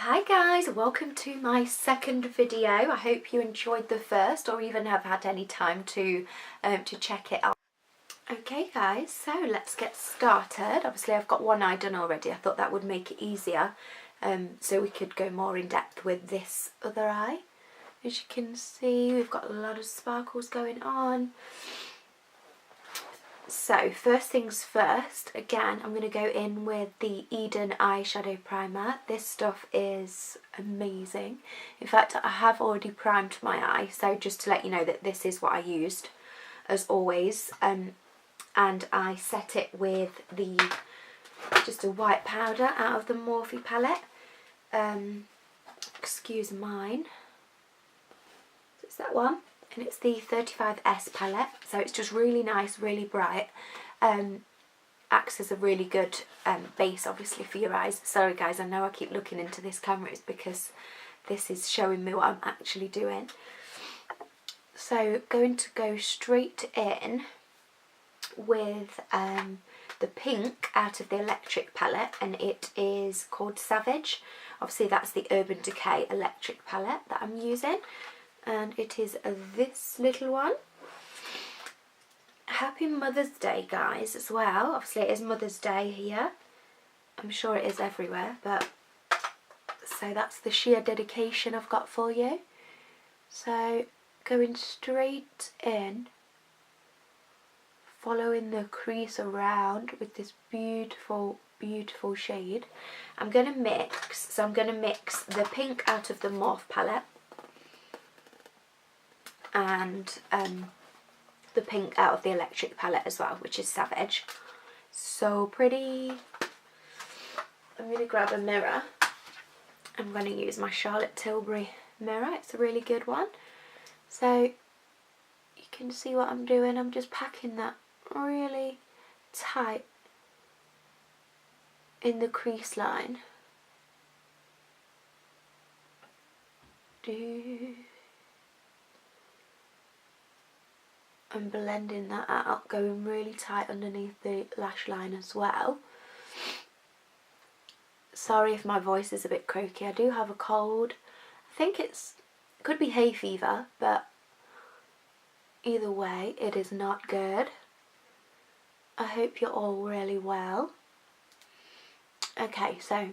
Hi guys, welcome to my second video. I hope you enjoyed the first or even have had any time to check it out. Okay guys, so let's get started. Obviously I've got one eye done already. I thought that would make it easier so we could go more in depth with this other eye. As you can see, we've got a lot of sparkles going on. So first things first, again I'm going to go in with the Eden eyeshadow primer. This stuff is amazing. In fact, I have already primed my eye, so just to let you know that this is what I used as always, and I set it with just a white powder out of the Morphe palette. Excuse mine. So it's that one. And it's the 35S palette, so it's just really nice, really bright. Acts as a really good base obviously for your eyes. Sorry guys, I know I keep looking into this camera, it's because this is showing me what I'm actually doing. So going to go straight in with the pink out of the electric palette, and it is called Savage. Obviously that's the Urban Decay electric palette that I'm using. And it is this little one. Happy Mother's Day guys as well. Obviously it is Mother's Day here. I'm sure it is everywhere, but so that's the sheer dedication I've got for you. So going straight in, following the crease around with this beautiful, beautiful shade. I'm going to mix, so I'm going to mix the pink out of the Morphe palette and the pink out of the electric palette as well, which is Savage. So pretty. I'm going to grab a mirror. I'm going to use my Charlotte Tilbury mirror. It's a really good one. So you can see what I'm doing. I'm just packing that really tight in the crease line. And blending that out, going really tight underneath the lash line as well. Sorry if my voice is a bit croaky, I do have a cold. I think it could be hay fever, but either way it is not good. I hope you're all really well. Okay, so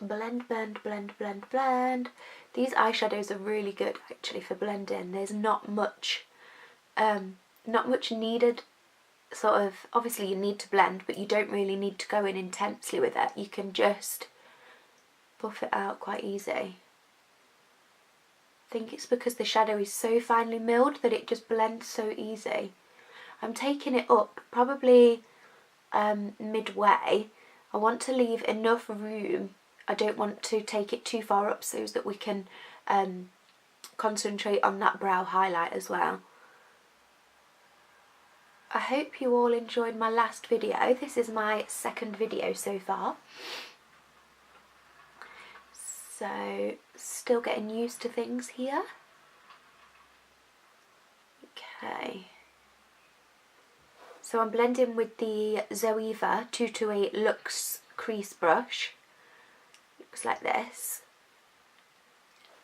blend, blend, blend, blend, blend. These eyeshadows are really good actually for blending. There's not much needed, sort of. Obviously you need to blend, but you don't really need to go in intensely with it. You can just buff it out quite easy. I think it's because the shadow is so finely milled that it just blends so easy. I'm taking it up probably midway. I want to leave enough room. I don't want to take it too far up so that we can concentrate on that brow highlight as well. I hope you all enjoyed my last video. This is my second video so far. So, still getting used to things here. Okay. So I'm blending with the Zoeva 228 Luxe Crease Brush. Looks like this.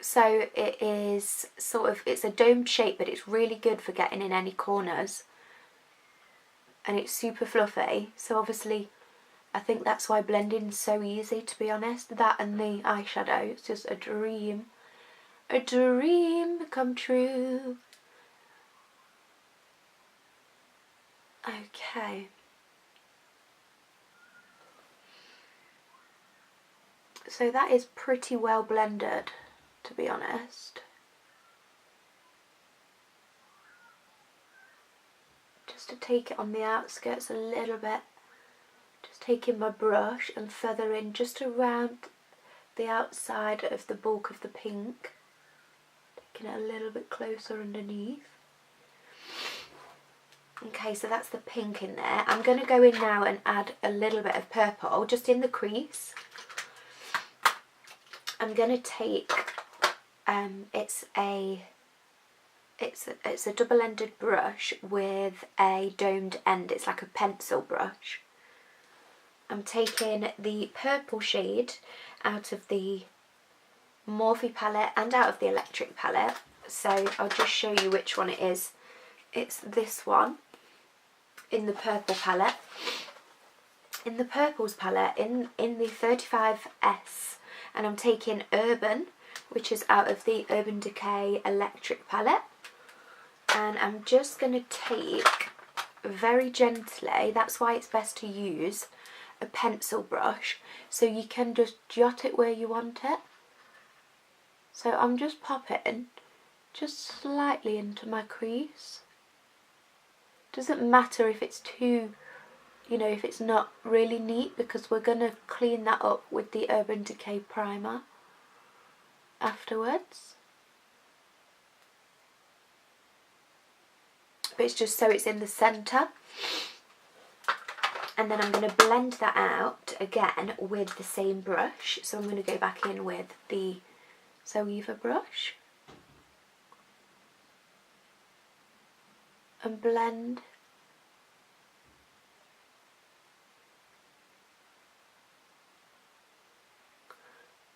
So it is sort of, it's a domed shape, but it's really good for getting in any corners. And it's super fluffy, so obviously I think that's why blending's so easy, to be honest. That and the eyeshadow, it's just a dream come true. Okay, so that is pretty well blended, to be honest. Just to take it on the outskirts a little bit, just taking my brush and feathering just around the outside of the bulk of the pink, taking it a little bit closer underneath. Okay, so that's the pink in there. I'm going to go in now and add a little bit of purple just in the crease. I'm going to take it's a double-ended brush with a domed end. It's like a pencil brush. I'm taking the purple shade out of the Morphe palette and out of the electric palette. So I'll just show you which one it is. It's this one in the purple palette. In the purples palette, in the 35S, and I'm taking Urban, which is out of the Urban Decay electric palette, and I'm just going to take very gently, that's why it's best to use a pencil brush, so you can just jot it where you want it. So I'm just popping just slightly into my crease. Doesn't matter if it's too, if it's not really neat, because we're going to clean that up with the Urban Decay primer afterwards. But it's just so it's in the centre. And then I'm going to blend that out again with the same brush. So I'm going to go back in with the Zoeva brush and blend.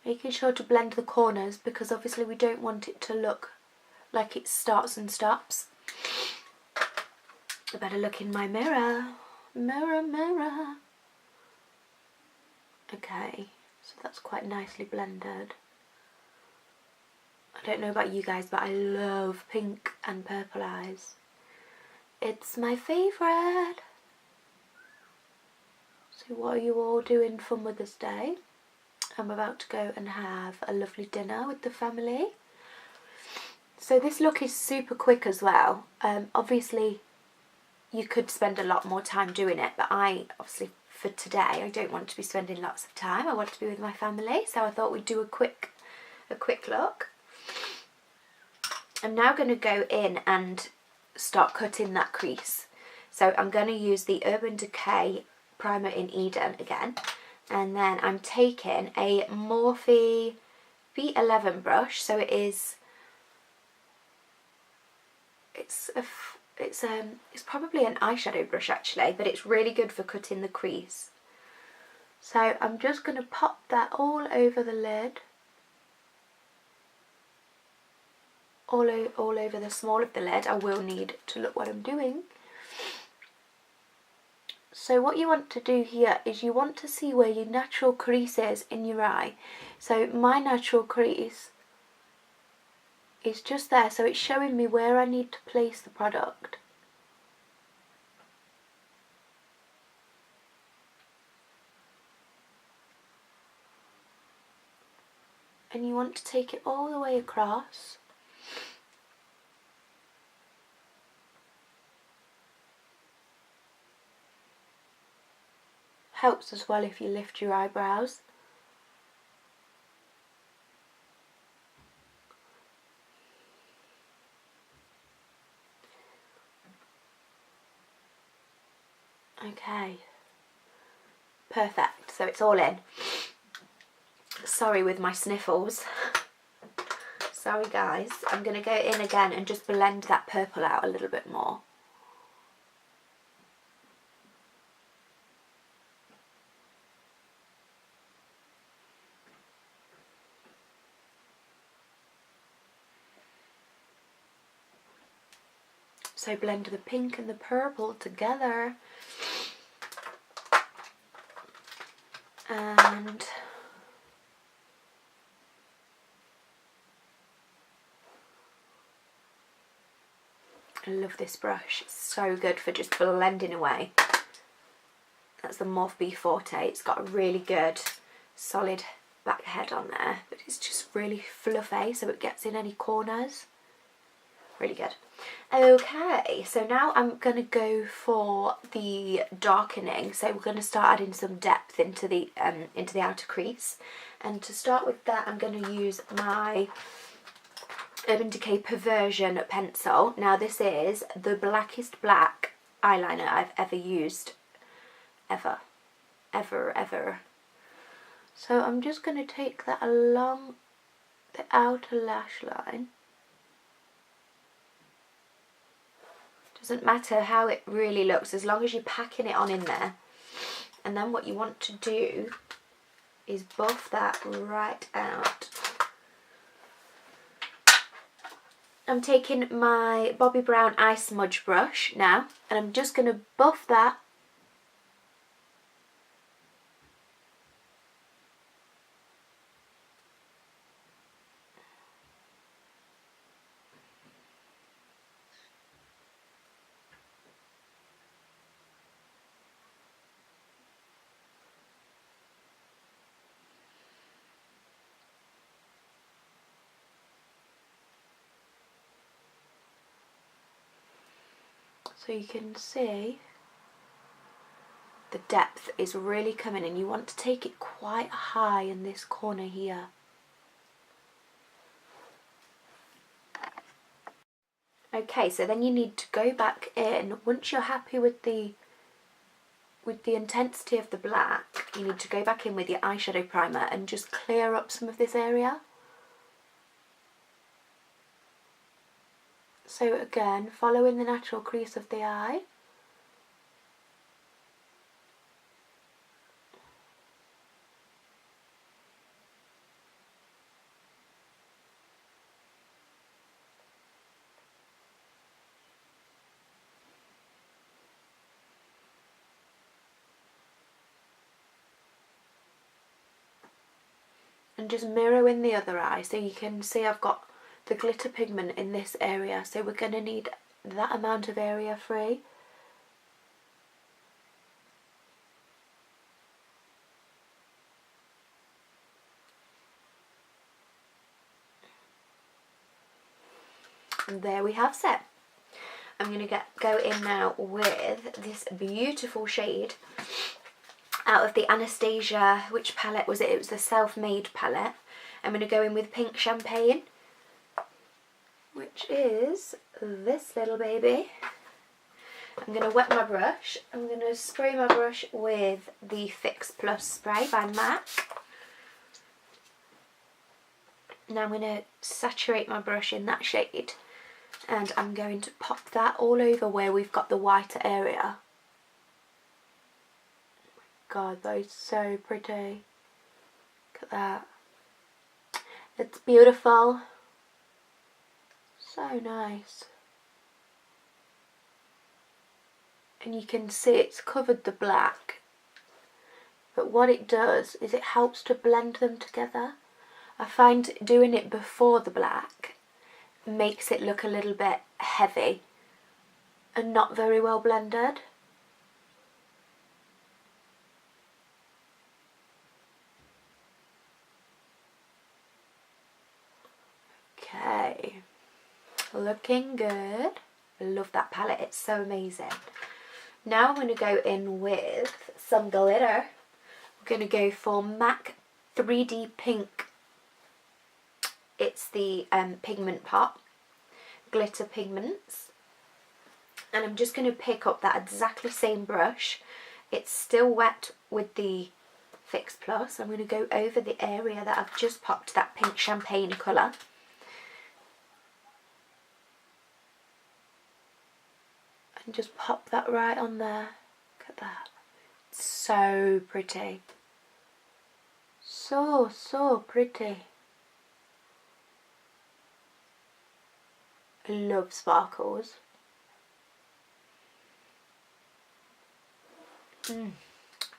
Making sure to blend the corners, because obviously we don't want it to look like it starts and stops. I better look in my mirror. Mirror, mirror. Okay, so that's quite nicely blended. I don't know about you guys, but I love pink and purple eyes. It's my favourite. So what are you all doing for Mother's Day? I'm about to go and have a lovely dinner with the family. So this look is super quick as well. Obviously you could spend a lot more time doing it, but obviously for today I don't want to be spending lots of time. I want to be with my family, so I thought we'd do a quick look. I'm now going to go in and start cutting that crease. So I'm going to use the Urban Decay Primer in Eden again. And then I'm taking a Morphe B11 brush. So it's probably an eyeshadow brush actually, but it's really good for cutting the crease. So I'm just going to pop that all over the lid, all over the small of the lid. I will need to look what I'm doing. So what you want to do here is you want to see where your natural crease is in your eye. So my natural crease is just there, so it's showing me where I need to place the product. And you want to take it all the way across. Helps as well if you lift your eyebrows. Okay, perfect, so it's all in. Sorry with my sniffles. Sorry guys, I'm going to go in again and just blend that purple out a little bit more. So blend the pink and the purple together. And I love this brush, it's so good for just blending away. That's the Morphe B40, it's got a really good solid back head on there, but it's just really fluffy so it gets in any corners. Really good. Okay, so now I'm going to go for the darkening. So we're going to start adding some depth into the outer crease. And to start with that, I'm going to use my Urban Decay Perversion pencil. Now this is the blackest black eyeliner I've ever used. Ever. So I'm just going to take that along the outer lash line. Doesn't matter how it really looks as long as you're packing it on in there. And then what you want to do is buff that right out. I'm taking my Bobbi Brown eye smudge brush now, and I'm just going to buff that so you can see the depth is really coming, and you want to take it quite high in this corner here. Okay, so then you need to go back in. Once you're happy with the intensity of the black, you need to go back in with your eyeshadow primer and just clear up some of this area. So again, following the natural crease of the eye. And just mirror in the other eye, so you can see I've got the glitter pigment in this area, so we're going to need that amount of area free. And there we have it. I'm going to go in now with this beautiful shade out of the Anastasia, which palette was it? It was the Self-Made palette. I'm going to go in with Pink Champagne, which is this little baby. I'm going to wet my brush. I'm going to spray my brush with the Fix Plus spray by MAC. Now I'm going to saturate my brush in that shade, and I'm going to pop that all over where we've got the whiter area. God, that is so pretty. Look at that. It's beautiful. So nice. And you can see it's covered the black. But what it does is it helps to blend them together. I find doing it before the black makes it look a little bit heavy and not very well blended. Okay, looking good. I love that palette, it's so amazing. Now I'm going to go in with some glitter. I'm going to go for MAC 3D Pink. It's the Pigment Pot glitter pigments, and I'm just going to pick up that exactly same brush. It's still wet with the Fix Plus. I'm going to go over the area that I've just popped that Pink Champagne colour. And just pop that right on there. Look at that. It's so pretty. So pretty. I love sparkles.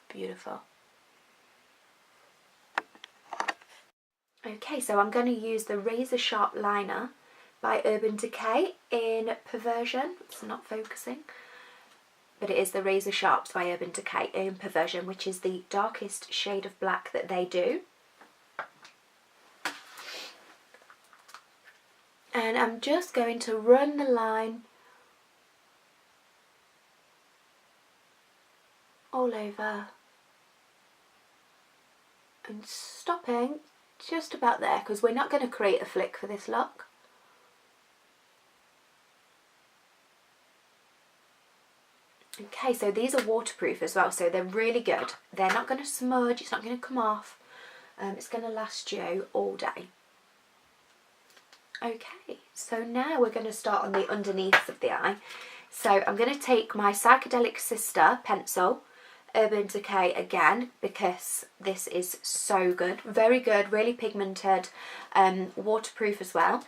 Beautiful. Okay, so I'm going to use the Razor Sharp Liner by Urban Decay in Perversion. It's not focusing, but it is the Razor Sharps by Urban Decay in Perversion, which is the darkest shade of black that they do. And I'm just going to run the line all over and stopping just about there, because we're not going to create a flick for this look. Okay, so these are waterproof as well, so they're really good. They're not going to smudge, it's not going to come off. It's going to last you all day. Okay, so now we're going to start on the underneath of the eye. So I'm going to take my Psychedelic Sister pencil, Urban Decay again, because this is so good. Very good, really pigmented, waterproof as well.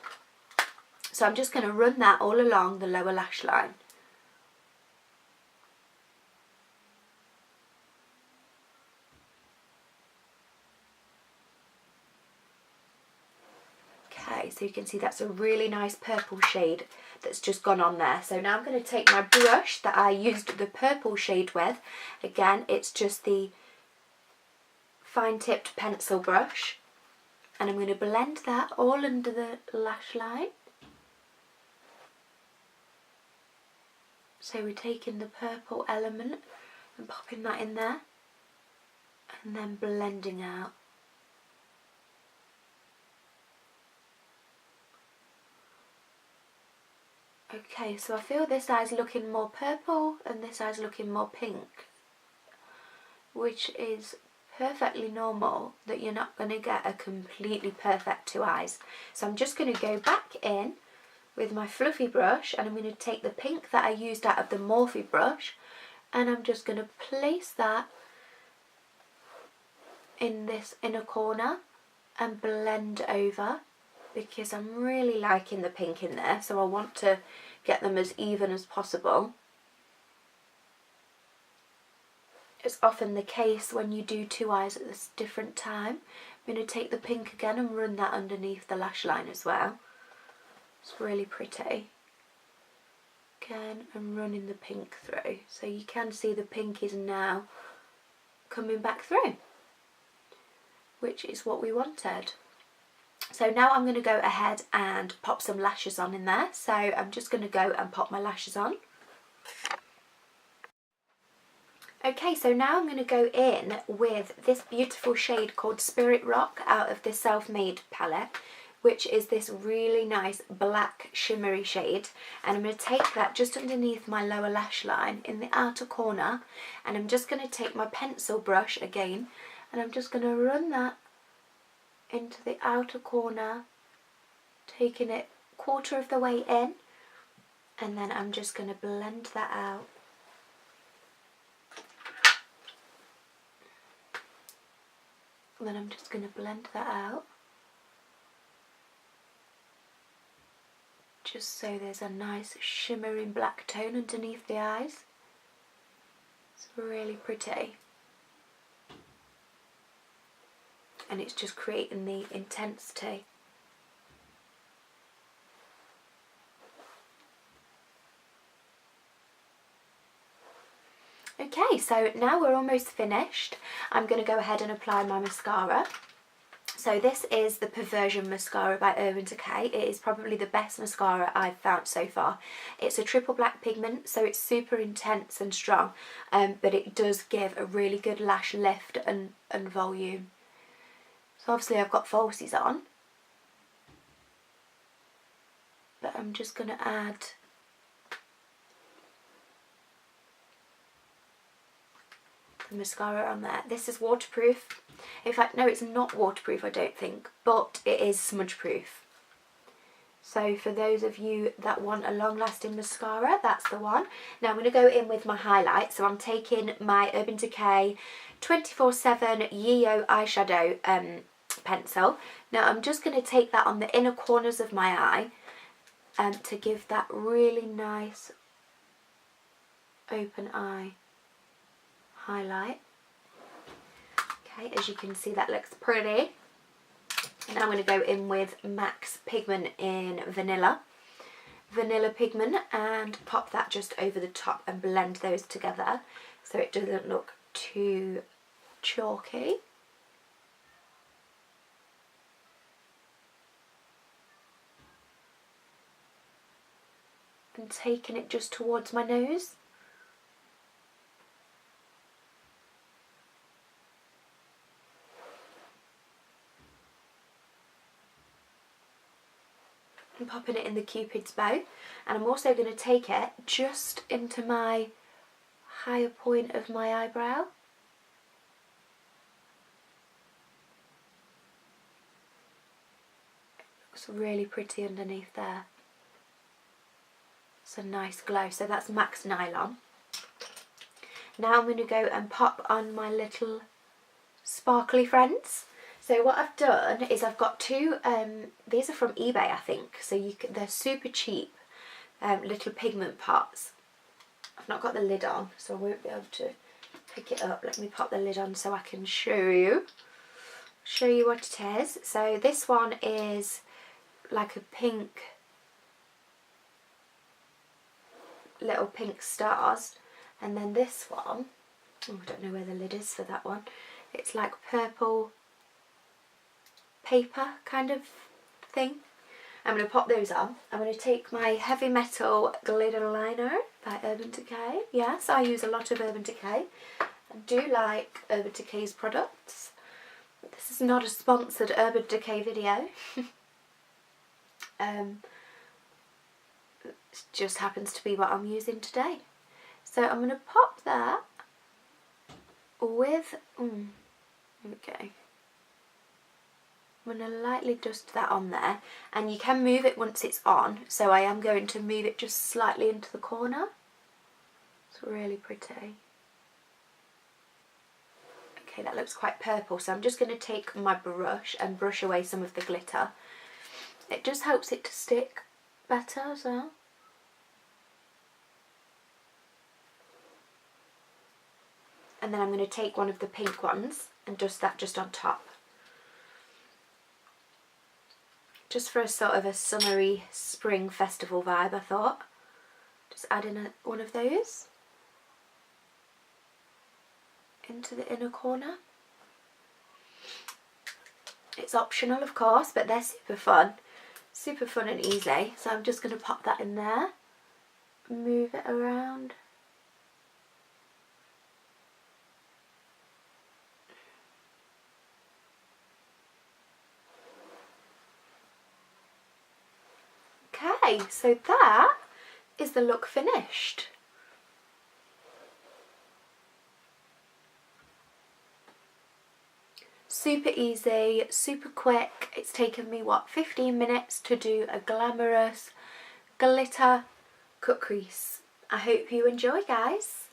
So I'm just going to run that all along the lower lash line. Okay, so you can see that's a really nice purple shade that's just gone on there. So now I'm going to take my brush that I used the purple shade with. Again, it's just the fine tipped pencil brush, and I'm going to blend that all under the lash line. So we're taking the purple element and popping that in there, and then blending out. Okay, so I feel this eye's looking more purple and this eye's looking more pink, which is perfectly normal, that you're not going to get a completely perfect two eyes. So I'm just going to go back in with my fluffy brush, and I'm going to take the pink that I used out of the Morphe brush, and I'm just going to place that in this inner corner and blend over, because I'm really liking the pink in there, so I want to get them as even as possible. It's often the case when you do two eyes at this different time. I'm going to take the pink again and run that underneath the lash line as well. It's really pretty. Again, I'm running the pink through, so you can see the pink is now coming back through, which is what we wanted. So now I'm going to go ahead and pop some lashes on in there. So I'm just going to go and pop my lashes on. Okay, so now I'm going to go in with this beautiful shade called Spirit Rock out of the Self-Made palette, which is this really nice black shimmery shade. And I'm going to take that just underneath my lower lash line in the outer corner, and I'm just going to take my pencil brush again, and I'm just going to run that into the outer corner, taking it quarter of the way in, and then I'm just going to blend that out. And then I'm just going to blend that out, just so there's a nice shimmering black tone underneath the eyes. It's really pretty. And it's just creating the intensity. Okay, so now we're almost finished. I'm going to go ahead and apply my mascara. So this is the Perversion Mascara by Urban Decay. It is probably the best mascara I've found so far. It's a triple black pigment, so it's super intense and strong, but it does give a really good lash lift and volume. So obviously I've got falsies on, but I'm just going to add the mascara on there. This is waterproof. In fact, no, it's not waterproof, I don't think, but it is smudge proof. So for those of you that want a long-lasting mascara, that's the one. Now I'm going to go in with my highlight. So I'm taking my Urban Decay 24/7 Yeyo eyeshadow pencil. Now I'm just going to take that on the inner corners of my eye to give that really nice open eye highlight. Okay, as you can see, that looks pretty. And I'm going to go in with MAC's pigment in vanilla pigment, and pop that just over the top and blend those together so it doesn't look too chalky. And taking it just towards my nose. And popping it in the Cupid's bow. And I'm also going to take it just into my higher point of my eyebrow. Looks really pretty underneath there. It's a nice glow. So that's MAC's Nylon. Now I'm going to go and pop on my little sparkly friends. So what I've done is I've got two, these are from eBay I think, so they're super cheap, little pigment pots. I've not got the lid on, so I won't be able to pick it up. Let me pop the lid on so I can show you what it is. So this one is like a pink, little pink stars, and then this one, oh, I don't know where the lid is for that one, it's like purple paper kind of thing. I'm going to pop those on. I'm going to take my Heavy Metal Glitter Liner by Urban Decay. Yes, I use a lot of Urban Decay. I do like Urban Decay's products. This is not a sponsored Urban Decay video. It just happens to be what I'm using today. So I'm going to pop that with, here we go. I'm going to lightly dust that on there, and you can move it once it's on, so I am going to move it just slightly into the corner. It's really pretty. Okay, that looks quite purple, so I'm just going to take my brush and brush away some of the glitter. It just helps it to stick better as well. And then I'm going to take one of the pink ones and dust that just on top. Just for a sort of a summery spring festival vibe, I thought. Just add in one of those into the inner corner. It's optional of course, but they're super fun and easy. So I'm just going to pop that in there, move it around. Okay, so that is the look finished. Super easy, super quick. It's taken me, what, 15 minutes to do a glamorous glitter cut crease. I hope you enjoy, guys.